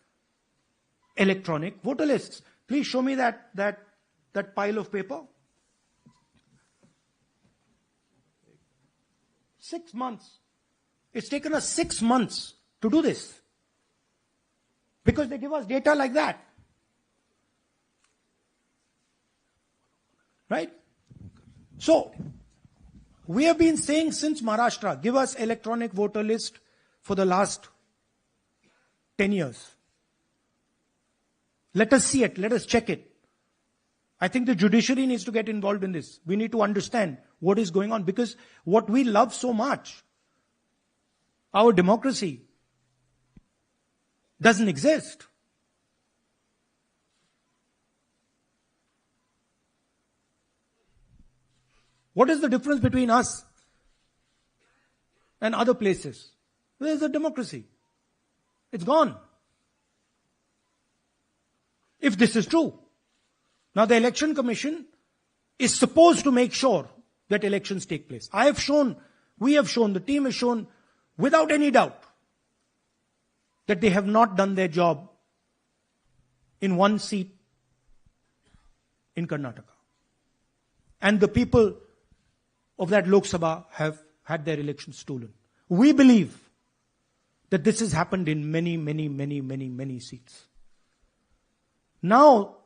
electronic voter lists. Please show me that pile of paper. 6 months. It's taken us 6 months to do this. Because they give us data like that. Right? So, we have been saying since Maharashtra, give us electronic voter list for the last 10 years. Let us see it. Let us check it. I think the judiciary needs to get involved in this. We need to understand what is going on, because what we love so much, our democracy, doesn't exist. What is the difference between us and other places? Where is the democracy? It's gone. If this is true. Now the election commission is supposed to make sure that elections take place. We have shown, the team has shown without any doubt that they have not done their job in one seat in Karnataka. And the people of that Lok Sabha have had their elections stolen. We believe that this has happened in many seats. Now,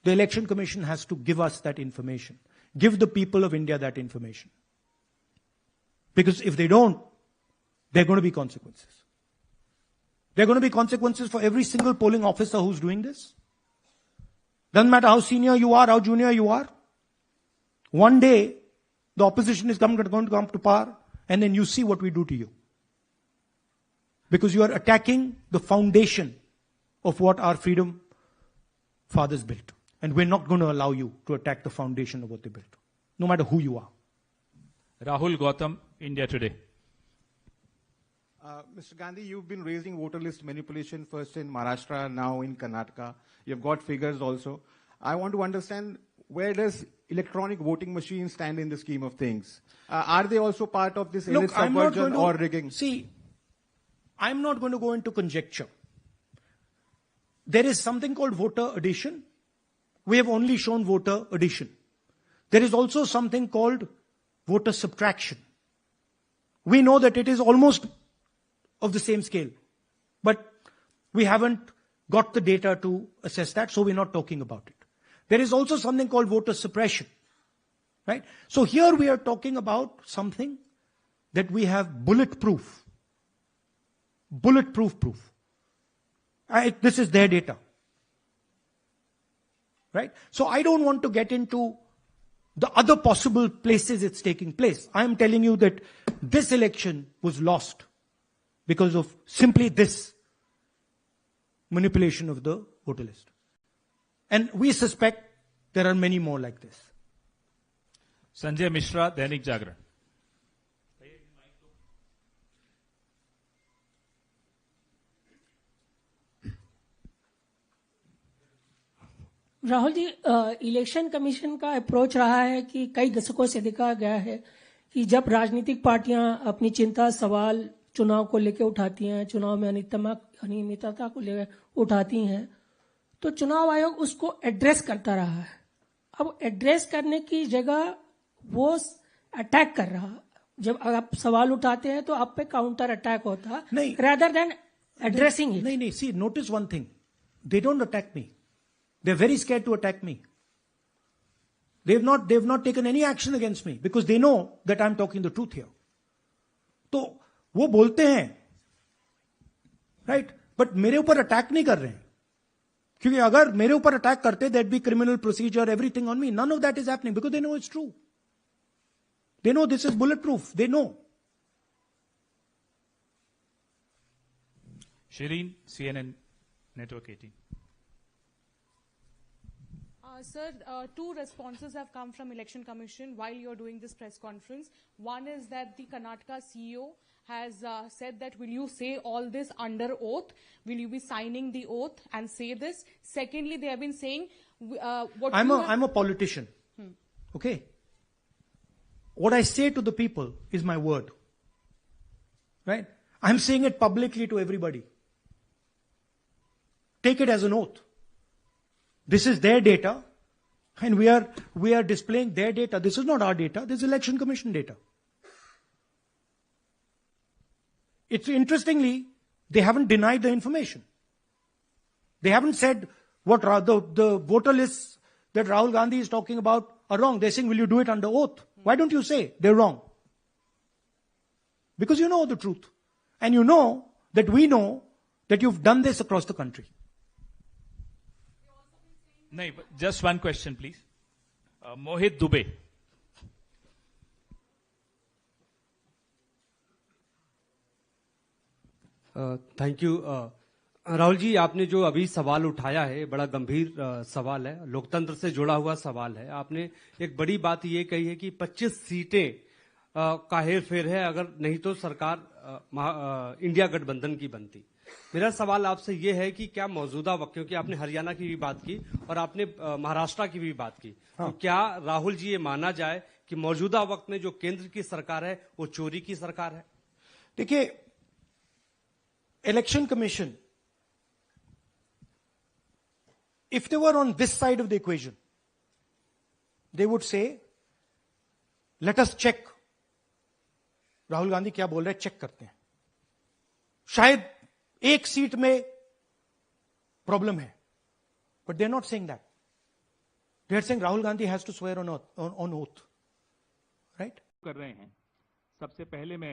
the election commission has to give us that information. Give the people of India that information. Because if they don't, there are going to be consequences. There are going to be consequences for every single polling officer who's doing this. Doesn't matter how senior you are, how junior you are. One day, the opposition is going to come to power, and then you see what we do to you. Because you are attacking the foundation of what our freedom fathers built. And we're not going to allow you to attack the foundation of what they built, no matter who you are. Rahul Gautam, India Today. Mr. Gandhi, you've been raising voter list manipulation first in Maharashtra, now in Karnataka. You've got figures also. I want to understand, where does electronic voting machines stand in the scheme of things? Are they also part of this elite subversion or rigging? See, I'm not going to go into conjecture. There is something called voter addition. We have only shown voter addition. There is also something called voter subtraction. We know that it is almost of the same scale, but we haven't got the data to assess that, so we're not talking about it. There is also something called voter suppression. Right? So here we are talking about something that we have bulletproof. Bulletproof proof. This is their data. Right? So I don't want to get into the other possible places it's taking place. I am telling you that this election was lost because of simply this manipulation of the voter list. And we suspect there are many more like this. Sanjay Mishra, Dainik Jagran. Rahul ji, election commission का approach रहा है कि कई दशकों से देखा गया है कि जब राजनीतिक पार्टियां अपनी चिंता सवाल चुनाव को लेकर उठाती हैं, चुनाव में अनियमितता को लेकर उठाती हैं, तो चुनाव आयोग उसको एड्रेस करता रहा है। अब एड्रेस करने की जगह वो अटैक कर रहा। जब आप सवाल उठाते हैं तो आप पे काउंटर अटैक होता है, rather than addressing it. नहीं, see, notice one thing. They don't attack me. They're very scared to attack me. They've not taken any action against me because they know that I'm talking the truth here. तो वो बोलते हैं, right? But मेरे ऊपर attack नहीं कर रहे हैं, क्योंकि अगर मेरे ऊपर अटैक करते, there'd be criminal procedure, everything on me. None of that is happening because they know it's true. They know this is bulletproof. They know. Shireen, CNN Network 18. Sir, two responses have come from Election Commission while you're doing this press conference. One is that the Karnataka CEO has said that will you say all this under oath? Will you be signing the oath and say this? Secondly, they have been saying I'm a politician. Okay? What I say to the people is my word. Right? I'm saying it publicly to everybody. Take it as an oath. This is their data, and we are displaying their data. This is not our data. This is Election Commission data. It's interestingly, they haven't denied the information. They haven't said what the voter lists that Rahul Gandhi is talking about are wrong. They're saying, will you do it under oath? Why don't you say they're wrong? Because you know the truth. And you know that we know that you've done this across the country. नहीं, just one question, please. Mohit Dubey. Thank you. Rahul ji, आपने जो अभी सवाल उठाया है बड़ा गंभीर सवाल है, लोकतंत्र से जुड़ा हुआ सवाल है। आपने एक बड़ी बात ये कही है कि 25 सीटें का हेरफेर है, अगर नहीं तो सरकार इंडिया गठबंधन की बनती। मेरा सवाल आपसे ये है कि क्या मौजूदा वक्त, क्योंकि आपने हरियाणा की भी बात की और आपने महाराष्ट्र की भी बात की, तो क्या राहुल जी ये माना जाए कि मौजूदा वक्त में जो केंद्र की सरकार है वो चोरी की सरकार है? देखिए, election commission, if they were on this side of the equation, they would say, let us check. Rahul Gandhi क्या बोल रहे हैं, चेक करते हैं। शायद एक सीट में प्रॉब्लम है, but they are not saying that. They are saying Rahul Gandhi has to swear on oath, right? कर रहे हैं। सबसे पहले मैं